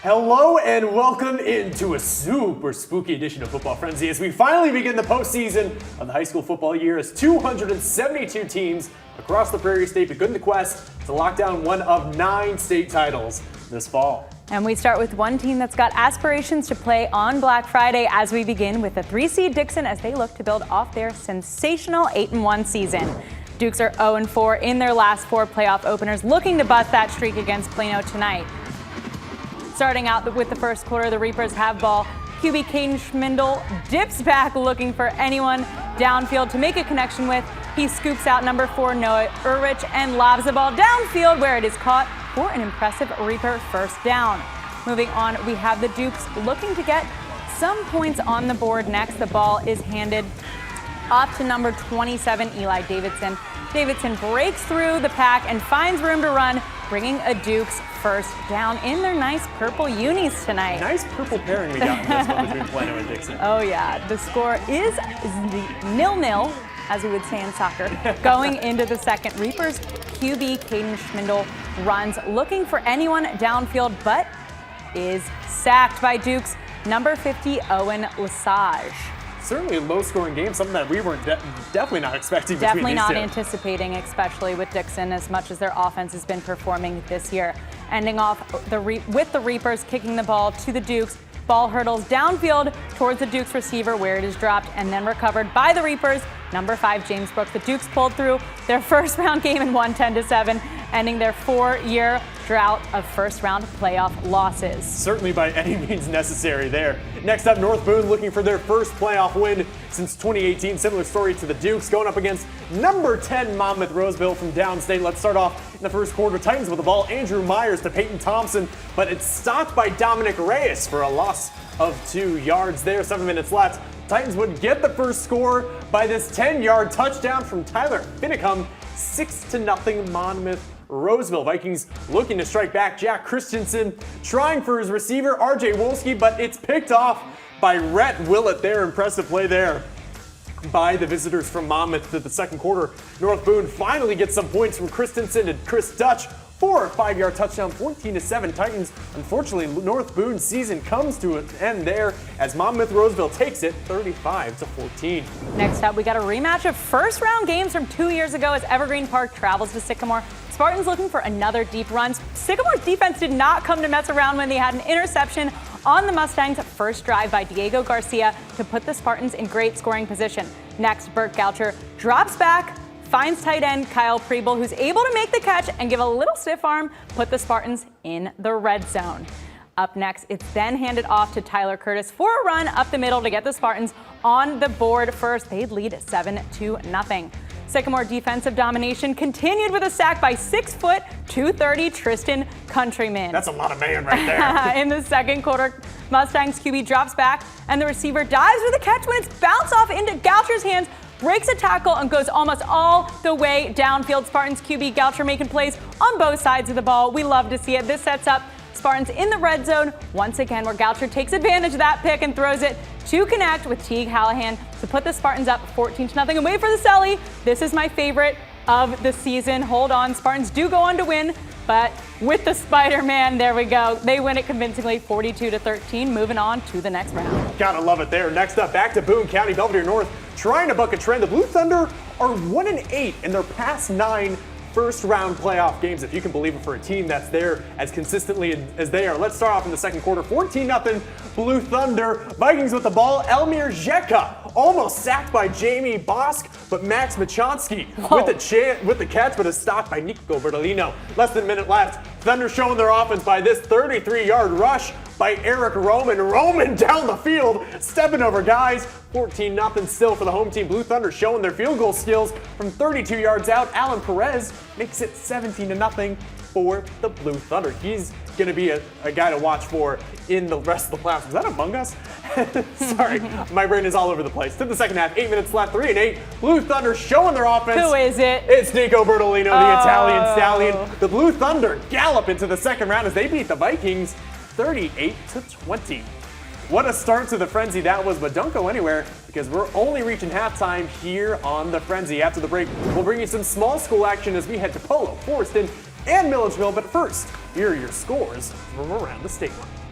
Hello and welcome into a super spooky edition of Football Frenzy as we finally begin the postseason of the high school football year as 272 teams across the Prairie State begin the quest to lock down one of 9 state titles this fall. And we start with one team that's got aspirations to play on Black Friday as we begin with the 3-seed Dixon as they look to build off their sensational 8-1 season. Dukes are 0-4 in their last 4 playoff openers, looking to bust that streak against Plano tonight. Starting out with the first quarter, the Reapers have ball. QB Caden Schmindel dips back looking for anyone downfield to make a connection with. He scoops out number 4 Noah Urrich and lobs the ball downfield where it is caught for an impressive Reaper first down. Moving on, we have the Dukes looking to get some points on the board next. The ball is handed off to number 27 Eli Davidson. Davidson breaks through the pack and finds room to run, bringing a Dukes first down in their nice purple unis tonight. Nice purple pairing we got in this one between Plano and Dixon. Oh yeah, the score is 0-0, as we would say in soccer. Going into the second, Reapers QB Caden Schmindel runs looking for anyone downfield, but is sacked by Dukes number 50 Owen Lesage. Certainly a low-scoring game, something that we were definitely not expecting. Definitely not anticipating, especially with Dixon, as much as their offense has been performing this year. Ending off with the Reapers kicking the ball to the Dukes. Ball hurdles downfield towards the Dukes receiver where it is dropped and then recovered by the Reapers. Number 5 James Brooks. The Dukes pulled through their first round game and won 10-7, ending their 4-year drought of first-round playoff losses. Certainly by any means necessary there. Next up, North Boone looking for their first playoff win since 2018. Similar story to the Dukes, going up against number 10 Monmouth Roseville from downstate. Let's start off in the first quarter. Titans with the ball. Andrew Myers to Peyton Thompson, but it's stopped by Dominic Reyes for a loss of 2 yards there. 7 minutes left. Titans would get the first score by this 10-yard touchdown from Tyler Finicum. 6-0 Monmouth Roseville. Vikings looking to strike back. Jack Christensen trying for his receiver, RJ Wolski, but it's picked off by Rhett Willett there. Impressive play there by the visitors from Monmouth to the second quarter. North Boone finally gets some points from Christensen to Chris Dutch for a 5-yard touchdown, 14-7 Titans. Unfortunately, North Boone's season comes to an end there as Monmouth Roseville takes it 35-14. Next up, we got a rematch of first-round games from 2 years ago as Evergreen Park travels to Sycamore. Spartans looking for another deep run. Sycamore's defense did not come to mess around when they had an interception on the Mustangs' first drive by Diego Garcia to put the Spartans in great scoring position. Next, Burt Goucher drops back, finds tight end Kyle Preble, who's able to make the catch and give a little stiff arm, put the Spartans in the red zone. Up next, it's then handed off to Tyler Curtis for a run up the middle to get the Spartans on the board first. They'd lead 7-0. Sycamore defensive domination continued with a sack by 6', 230 Tristan Countryman. That's a lot of man right there. In the second quarter, Mustangs QB drops back and the receiver dives for the catch when it's bounced off into Goucher's hands, breaks a tackle and goes almost all the way downfield. Spartans QB Goucher making plays on both sides of the ball. We love to see it. This sets up Spartans in the red zone once again, where Goucher takes advantage of that pick and throws it to connect with Teague Hallahan to put the Spartans up 14-0. And wait for the Selly. This is my favorite of the season. Hold on. Spartans do go on to win, but with the Spider-Man, there we go. They win it convincingly 42-13, moving on to the next round. Gotta love it there. Next up, back to Boone County, Belvedere North, trying to buck a trend. The Blue Thunder are 1-8 in their past 9 first-round playoff games, if you can believe it, for a team that's there as consistently as they are. Let's start off in the second quarter. 14-0 Blue Thunder. Vikings with the ball. Elmir Zheka almost sacked by Jamie Bosk, but Max Machonsky with the catch, but is stopped by Nico Bertolino. Less than a minute left. Thunder showing their offense by this 33-yard rush by Eric Roman. Roman down the field, stepping over guys. 14-0 still for the home team. Blue Thunder showing their field goal skills from 32 yards out. Alan Perez makes it 17-0 for the Blue Thunder. He's going to be a guy to watch for in the rest of the playoffs. Was that Among Us? Sorry, my brain is all over the place. To the second half, 8 minutes left, 3-8. Blue Thunder showing their offense. Who is it? It's Nico Bertolino, the Italian stallion. The Blue Thunder gallop into the second round as they beat the Vikings 38-20. What a start to the Frenzy that was, but don't go anywhere because we're only reaching halftime here on the Frenzy. After the break, we'll bring you some small school action as we head to Polo, Forreston, and Milledgeville. But first, here are your scores from around the state line.